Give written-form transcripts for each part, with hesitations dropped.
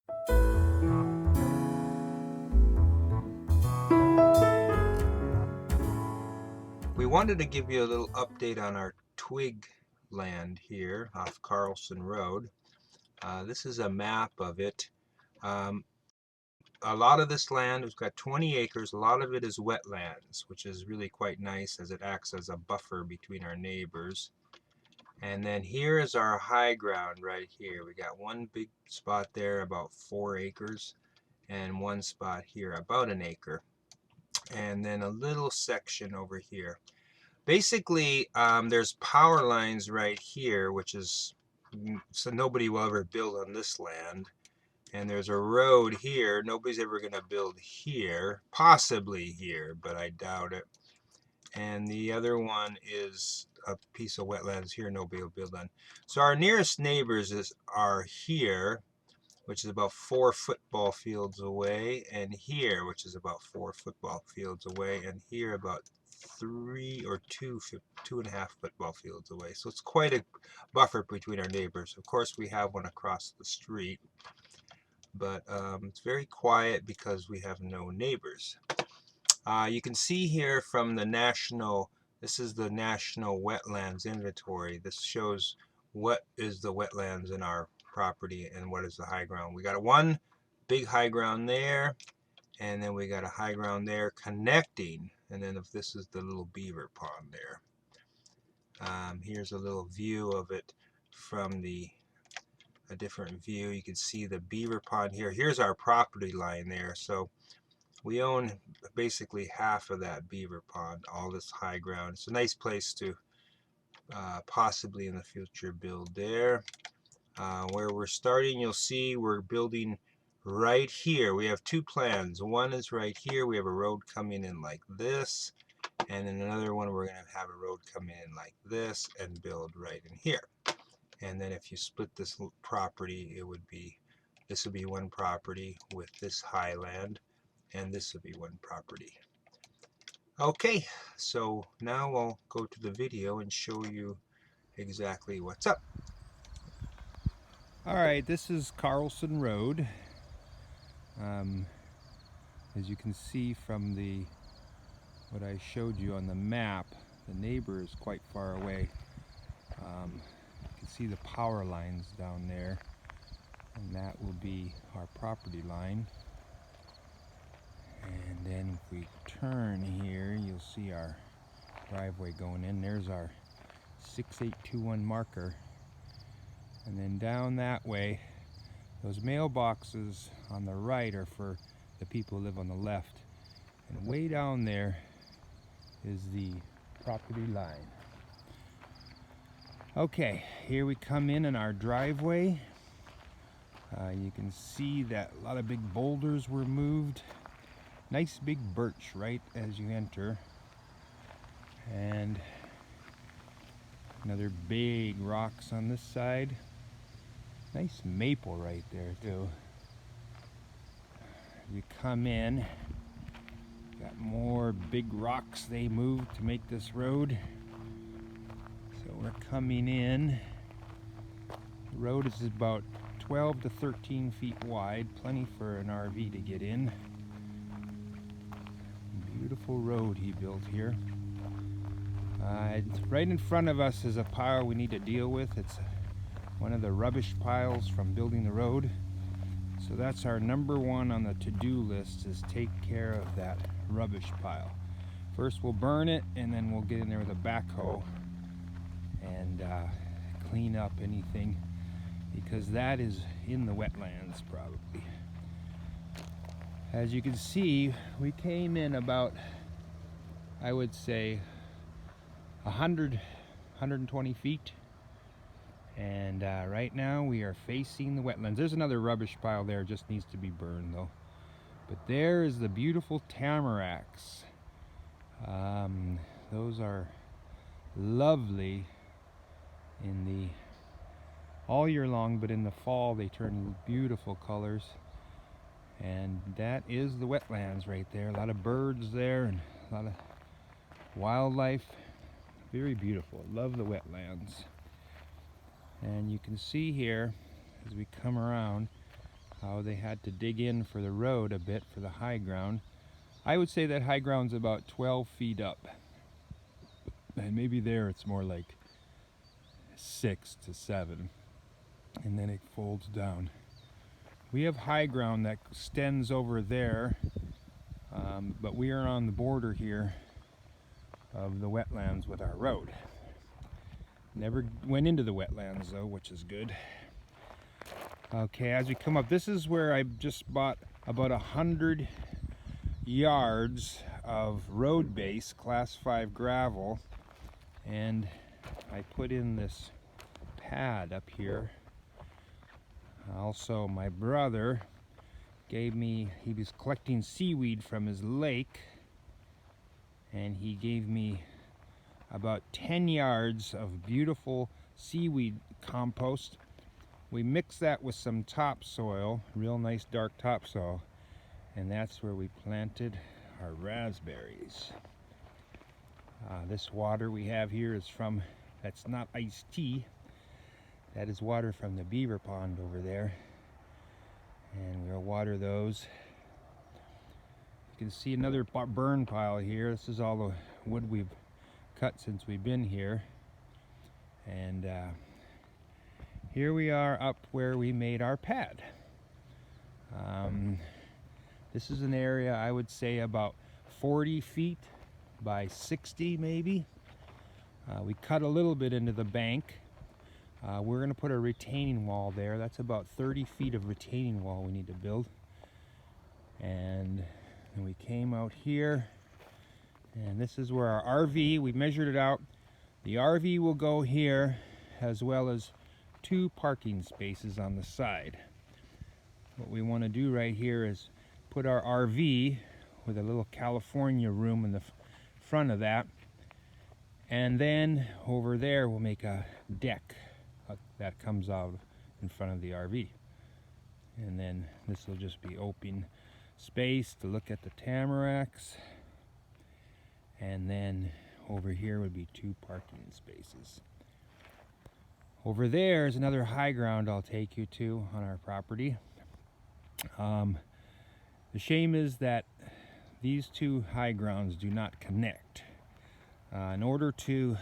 We wanted to give you a little update on our twig land here off Carlson Road. This is a map of it. Um, a lot of this land, we've got 20 acres, a lot of it is wetlands, which is really quite nice as it acts as a buffer between our neighbors. And then here is our high ground right here. We got one big spot there, about 4 acres, and one spot here, about an acre. And then a little section over here. Basically, there's power lines right here, which is, so nobody will ever build on this land. And there's a road here. Nobody's ever going to build here, possibly here, but I doubt it. And the other one is a piece of wetlands here nobody will build on. So our nearest neighbors are here, which is about 4 football fields away, and here, which is about 4 football fields away, and here about 3 or 2.5 football fields away. So it's quite a buffer between our neighbors. Of course, we have one across the street, but it's very quiet because we have no neighbors. You can see here from the national, this is the National Wetlands Inventory. This shows what is the wetlands in our property and what is the high ground. We got one big high ground there, and then we got a high ground there connecting, and then if this is the little beaver pond there. Here's a little view of it from a different view. You can see the beaver pond here. Here's our property line there. So we own basically half of that beaver pond, all this high ground. It's a nice place to possibly in the future build there. Where we're starting, you'll see we're building right here. We have two plans. One is right here. We have a road coming in like this. And then another one, we're going to have a road come in like this and build right in here. And then if you split this property, this would be one property with this highland, and this would be one property. Okay, so now I'll go to the video and show you exactly what's up. Alright, this is Carlson Road. As you can see from what I showed you on the map, the neighbor is quite far away. You can see the power lines down there, and that will be our property line. And then if we turn here, you'll see our driveway going in. There's our 6821 marker. And then down that way, those mailboxes on the right are for the people who live on the left. And way down there is the property line. Okay, here we come in our driveway. You can see that a lot of big boulders were moved. Nice big birch right as you enter. And another big rocks on this side. Nice maple right there too. You come in, got more big rocks they moved to make this road. So we're coming in. The road is about 12 to 13 feet wide, plenty for an RV to get in. Beautiful road he built here. Right in front of us is a pile we need to deal with. It's one of the rubbish piles from building the road. So that's our number one on the to-do list, is take care of that rubbish pile. First we'll burn it, and then we'll get in there with a backhoe and clean up anything, because that is in the wetlands probably. As you can see, we came in about, I would say, 120 feet. And right now we are facing the wetlands. There's another rubbish pile there, just needs to be burned though. But there is the beautiful tamaracks. Those are lovely all year long, but in the fall they turn beautiful colors. And that is the wetlands right there. A lot of birds there and a lot of wildlife. Very beautiful. Love the wetlands. And you can see here, as we come around, how they had to dig in for the road a bit for the high ground. I would say that high ground's about 12 feet up. And maybe there it's more like 6 to 7. And then it folds down. We have high ground that extends over there, but we are on the border here of the wetlands with our road. Never went into the wetlands though, which is good. Okay, as we come up, this is where I just bought about 100 yards of road base, class 5 gravel, and I put in this pad up here. Also, my brother gave me, he was collecting seaweed from his lake, and he gave me about 10 yards of beautiful seaweed compost. We mixed that with some topsoil, real nice dark topsoil, and that's where we planted our raspberries. This water we have here is from, that's not iced tea, that is water from the beaver pond over there, and we'll water those. You can see another burn pile here. This is all the wood we've cut since we've been here, and here we are up where we made our pad. This is an area I would say about 40 feet by 60 maybe. We cut a little bit into the bank. We're going to put a retaining wall there. That's about 30 feet of retaining wall we need to build. And then we came out here, and this is where our RV, we measured it out. The RV will go here, as well as 2 parking spaces on the side. What we want to do right here is put our RV with a little California room in the front of that, and then over there we'll make a deck that comes out in front of the RV, and then this will just be open space to look at the tamaracks, and then over here would be 2 parking spaces. Over there is another high ground I'll take you to on our property. The shame is that these 2 high grounds do not connect. In order to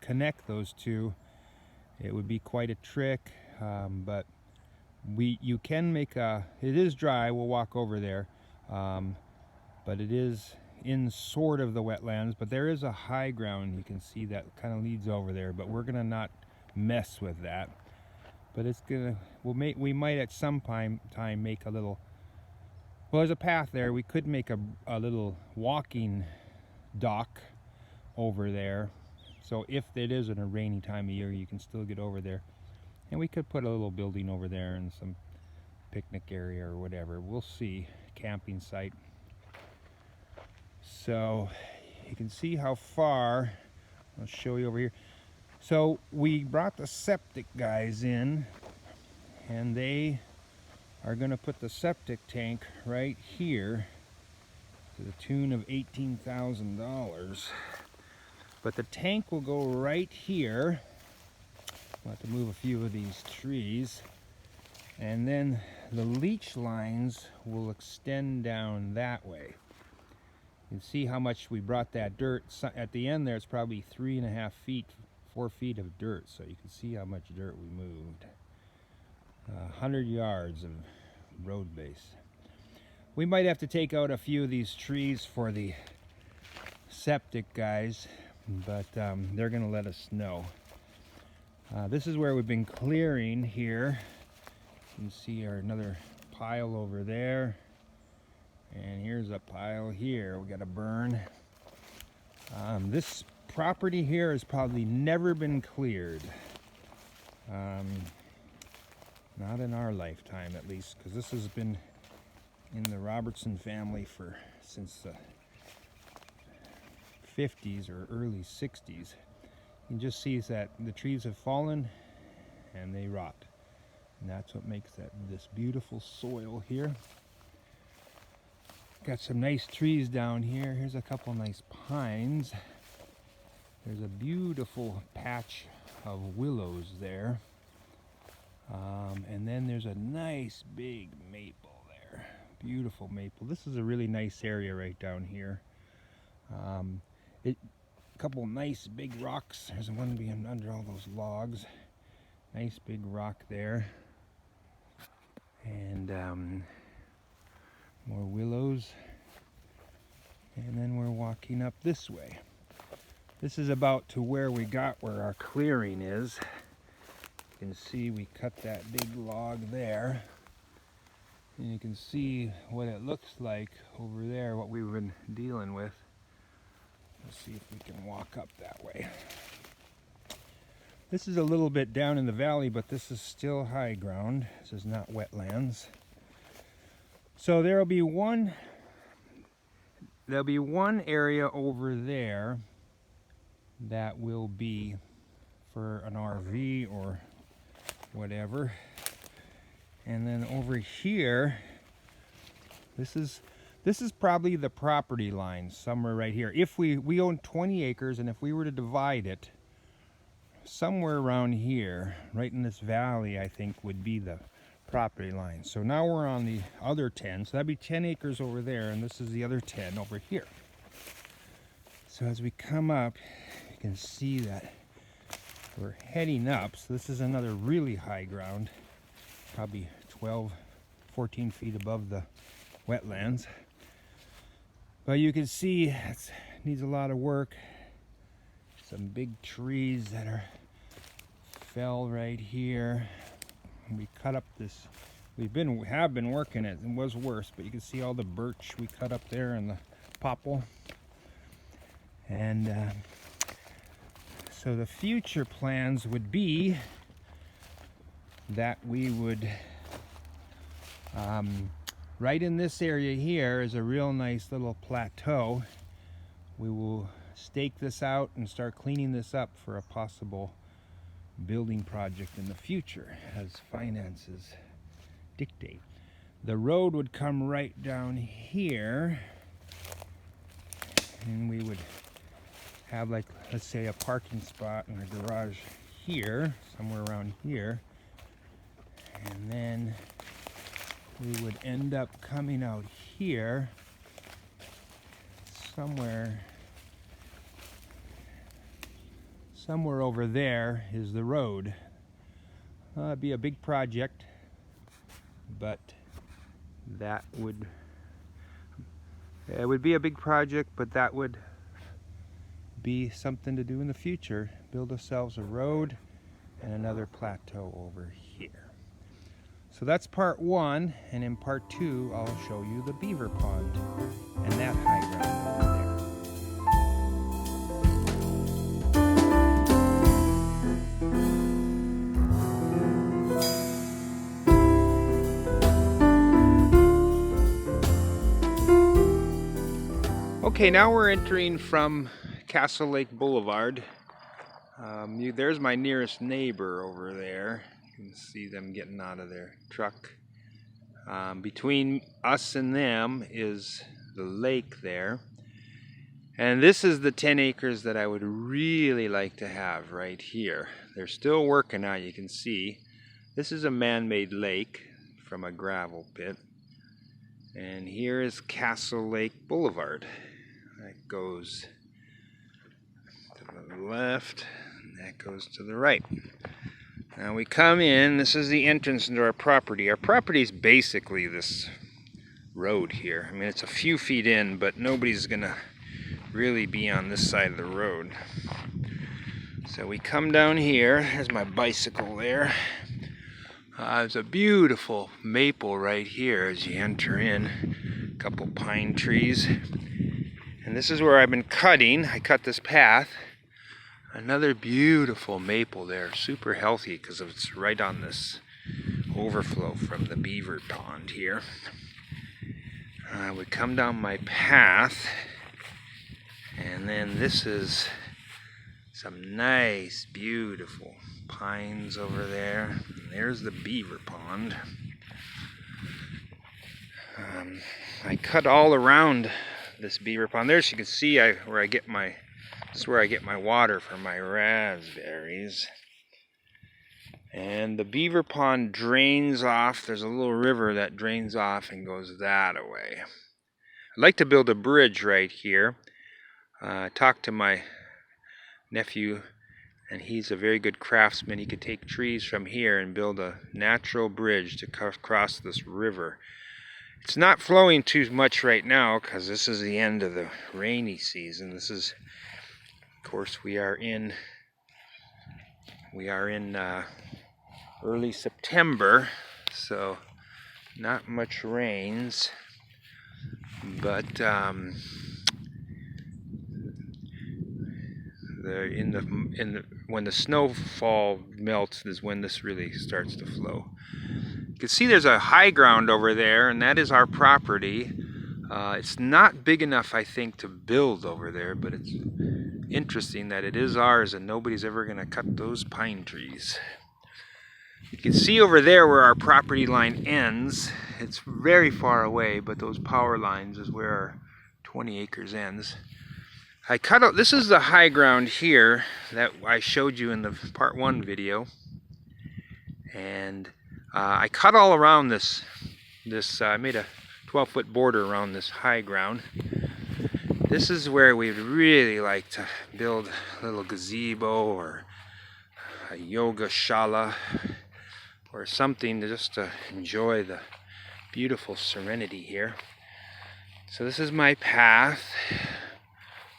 connect those 2, it would be quite a trick, but you can make a, it is dry, we'll walk over there, but it is in sort of the wetlands, but there is a high ground you can see that kind of leads over there, but we're gonna not mess with that. But it's gonna, we might at some time make a little, well, there's a path there. We could make a little walking dock over there, so if it is in a rainy time of year you can still get over there, and we could put a little building over there and some picnic area or whatever. We'll see. Camping site. So you can see how far, I'll show you over here. So we brought the septic guys in, and they are going to put the septic tank right here to the tune of $18,000. But the tank will go right here. We'll have to move a few of these trees, and then the leach lines will extend down that way. You can see how much we brought that dirt. At the end there, it's probably 3.5 feet, 4 feet of dirt, so you can see how much dirt we moved. 100 yards of road base. We might have to take out a few of these trees for the septic guys, but they're going to let us know. This is where we've been clearing here. You can see another pile over there, and here's a pile here we got to burn. This property here has probably never been cleared. Not in our lifetime, at least, because this has been in the Robertson family since the 50s or early 60s. You can just see that the trees have fallen and they rot, and that's what makes this beautiful soil here. Got some nice trees down here. Here's a couple nice pines. There's a beautiful patch of willows there. And then there's a nice big maple there. Beautiful maple. This is a really nice area right down here. A couple nice big rocks. There's one being under all those logs. Nice big rock there. And more willows. And then we're walking up this way. This is about to where we got where our clearing is. You can see we cut that big log there. And you can see what it looks like over there, what we've been dealing with. Let's see if we can walk up that way. This is a little bit down in the valley, but this is still high ground. This is not wetlands. So there'll be one area over there that will be for an RV or whatever. And then over here, this is probably the property line somewhere right here. If we own 20 acres, and if we were to divide it, somewhere around here, right in this valley, I think would be the property line. So now we're on the other 10, so that'd be 10 acres over there, and this is the other 10 over here. So as we come up, you can see that we're heading up. So this is another really high ground, probably 12, 14 feet above the wetlands. But you can see it needs a lot of work. Some big trees that are fell right here. We cut up this. We have been working it. It was worse, but you can see all the birch we cut up there and the popple. And so the future plans would be that we would, right in this area here is a real nice little plateau. We will stake this out and start cleaning this up for a possible building project in the future as finances dictate. The road would come right down here, and we would have, like, let's say a parking spot and a garage here, somewhere around here, and then we would end up coming out here somewhere over there is the road. It'd be a big project, but that would, it would be a big project, but that would be something to do in the future. Build ourselves a road and another plateau over here. So that's part one, and in part two I'll show you the beaver pond and that high ground over there. Okay, now we're entering from Castle Lake Boulevard. There's my nearest neighbor over there. You can see them getting out of their truck. Between us and them is the lake there. And this is the 10 acres that I would really like to have right here. They're still working on it, you can see. This is a man-made lake from a gravel pit. And here is Castle Lake Boulevard. That goes to the left, and that goes to the right. Now we come in, this is the entrance into our property. Our property is basically this road here. I mean, it's a few feet in, but nobody's gonna really be on this side of the road. So we come down here, there's my bicycle there. There's a beautiful maple right here as you enter in. A couple pine trees. And this is where I've been cutting. I cut this path. Another beautiful maple there, super healthy because it's right on this overflow from the beaver pond here. We come down my path, and then this is some nice, beautiful pines over there. And there's the beaver pond. I cut all around this beaver pond. There, as you can see, this is where I get my water for my raspberries. And the beaver pond drains off. There's a little river that drains off and goes that way. I'd like to build a bridge right here. I talked to my nephew, and he's a very good craftsman. He could take trees from here and build a natural bridge to cross this river. It's not flowing too much right now because this is the end of the rainy season. This is, of course, we are in early September, so not much rains, but when the snowfall melts is when this really starts to flow. You can see there's a high ground over there, and that is our property. It's not big enough, I think, to build over there, but it's interesting that it is ours and nobody's ever going to cut those pine trees. You can see over there where our property line ends. It's very far away, but those power lines is where our 20 acres ends. I cut out, this is the high ground here that I showed you in the part 1 video, and I cut all around this I made a 12-foot border around this high ground. This is where we'd really like to build a little gazebo or a yoga shala or something just to enjoy the beautiful serenity here. So this is my path.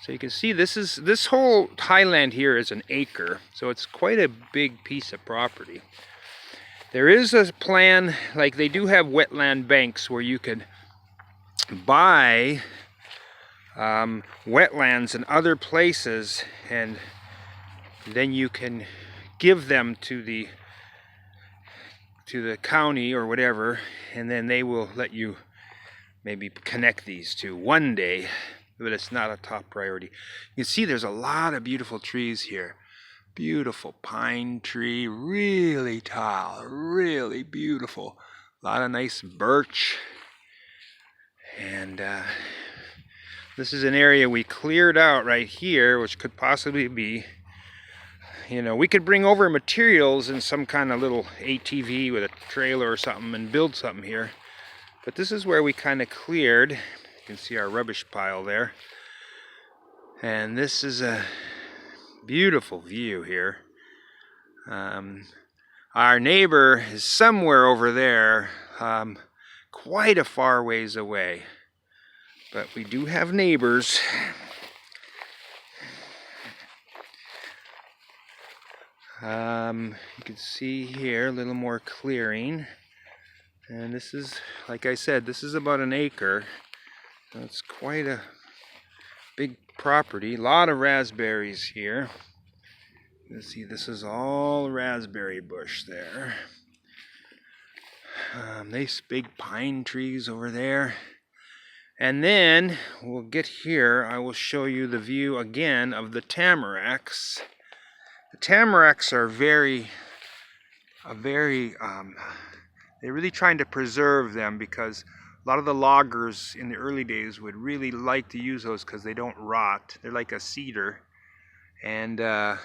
So you can see this whole highland here is an acre, so it's quite a big piece of property. There is a plan, like they do have wetland banks where you could buy wetlands in other places, and then you can give them to the county or whatever, and then they will let you maybe connect these two one day, but it's not a top priority. You can see there's a lot of beautiful trees here. Beautiful pine tree, really tall, really beautiful. A lot of nice birch. And this is an area we cleared out right here, which could possibly be, you know, we could bring over materials in some kind of little ATV with a trailer or something and build something here. But this is where we kind of cleared. You can see our rubbish pile there. And this is a beautiful view here. Our neighbor is somewhere over there, quite a far ways away. But we do have neighbors. You can see here a little more clearing. And this is, like I said, this is about an acre. So it's quite a big property. A lot of raspberries here. You see, this is all raspberry bush there. Nice big pine trees over there. And then we'll get here. I will show you the view again of the tamaracks. The tamaracks are they're really trying to preserve them because a lot of the loggers in the early days would really like to use those because they don't rot. They're like a cedar. And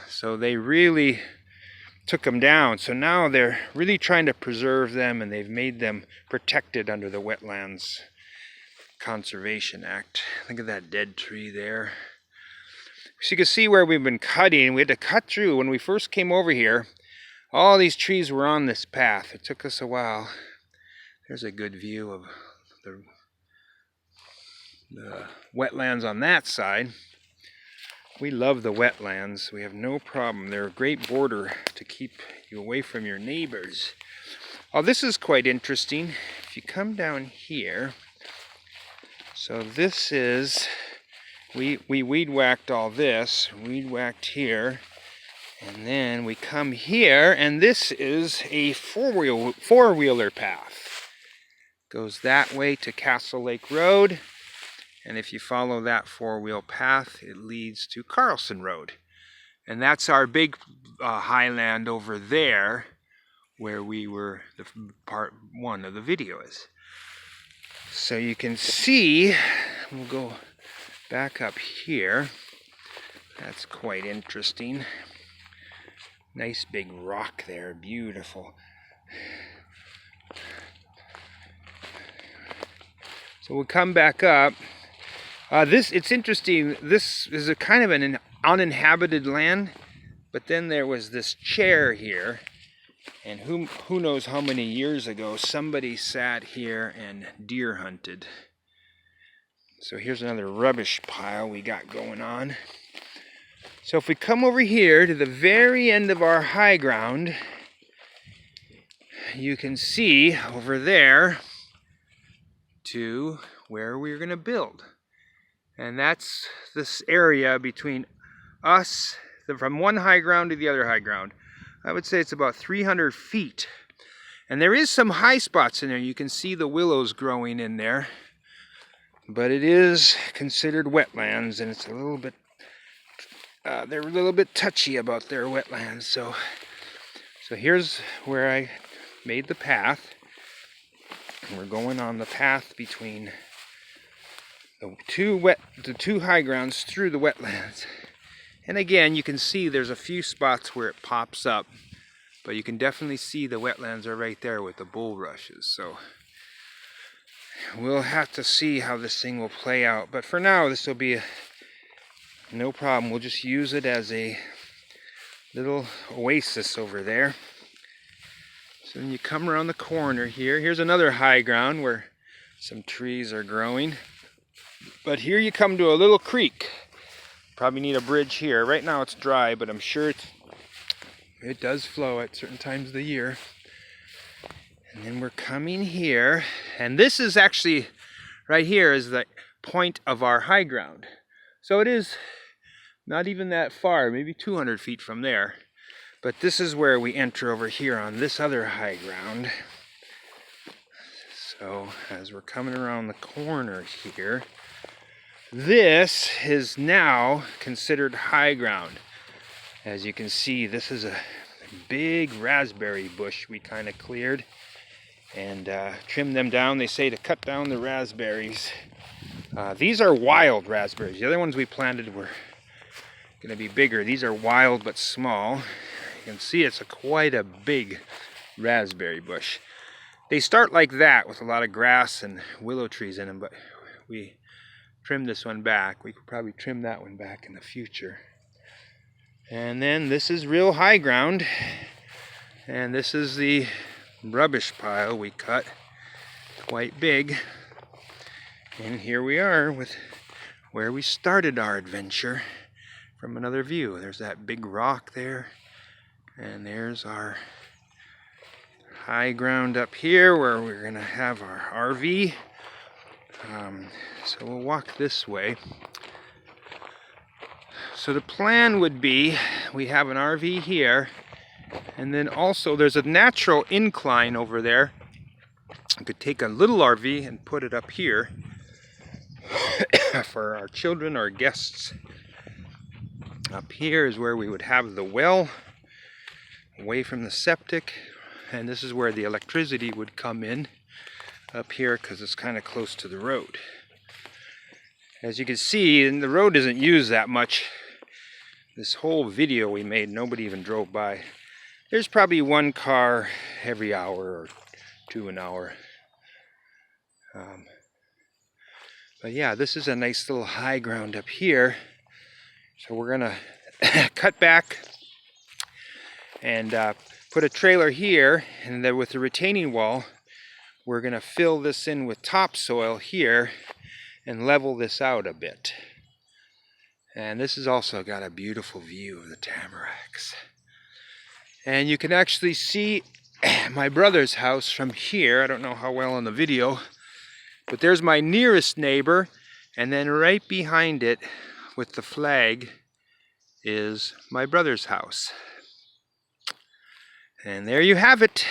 so they really took them down. So now they're really trying to preserve them, and they've made them protected under the Wetlands Conservation Act. Look at that dead tree there. So you can see where we've been cutting. We had to cut through. When we first came over here, all these trees were on this path. It took us a while. There's a good view of the wetlands on that side. We love the wetlands. We have no problem. They're a great border to keep you away from your neighbors. Oh, this is quite interesting. If you come down here, so this is, we weed whacked all this, weed whacked here, and then we come here, and this is a four-wheeler path. Goes that way to Castle Lake Road. And if you follow that four-wheel path, it leads to Carlson Road. And that's our big highland over there, where we were, the part 1 of the video is. So you can see, we'll go back up here. That's quite interesting. Nice big rock there, beautiful. So we'll come back up. It's interesting. This is a kind of an uninhabited land, but then there was this chair here, and who knows how many years ago somebody sat here and deer hunted. So here's another rubbish pile we got going on. So if we come over here to the very end of our high ground, you can see over there to where we're going to build. And that's this area between us, from one high ground to the other high ground. I would say it's about 300 feet. And there is some high spots in there. You can see the willows growing in there. But it is considered wetlands, and it's a little bit, they're a little bit touchy about their wetlands. So here's where I made the path. And we're going on the path between the two high grounds through the wetlands. And again, you can see there's a few spots where it pops up, but you can definitely see the wetlands are right there with the bulrushes. So we'll have to see how this thing will play out. But for now, this will be no problem. We'll just use it as a little oasis over there. So then you come around the corner here. Here's another high ground where some trees are growing. But here you come to a little creek. Probably need a bridge here. Right now it's dry, but I'm sure it does flow at certain times of the year. And then we're coming here, and this is actually, right here is the point of our high ground. So it is not even that far, maybe 200 feet from there. But this is where we enter over here on this other high ground. So as we're coming around the corner here, this is now considered high ground. As you can see, this is a big raspberry bush we kind of cleared and trimmed them down. They say to cut down the raspberries. These are wild raspberries. The other ones we planted were going to be bigger. These are wild but small. You can see it's quite a big raspberry bush. They start like that with a lot of grass and willow trees in them, but we trimmed this one back. We could probably trim that one back in the future. And then this is real high ground, and this is the rubbish pile we cut, quite big. And here we are with where we started our adventure from another view. There's that big rock there, and there's our high ground up here where we're gonna have our RV. So we'll walk this way. So the plan would be, we have an RV here, and then also there's a natural incline over there. I could take a little RV and put it up here for our children or guests. Up here is where we would have the well, away from the septic, and this is where the electricity would come in, up here, because it's kind of close to the road. As you can see, and the road isn't used that much. This whole video we made, nobody even drove by. There's probably one car every hour or two an hour. But yeah, this is a nice little high ground up here. So we're gonna cut back and put a trailer here, and then with the retaining wall, we're gonna fill this in with topsoil here and level this out a bit. And this has also got a beautiful view of the tamaracks. And you can actually see my brother's house from here. I don't know how well on the video, but there's my nearest neighbor, and then right behind it with the flag is my brother's house. And there you have it.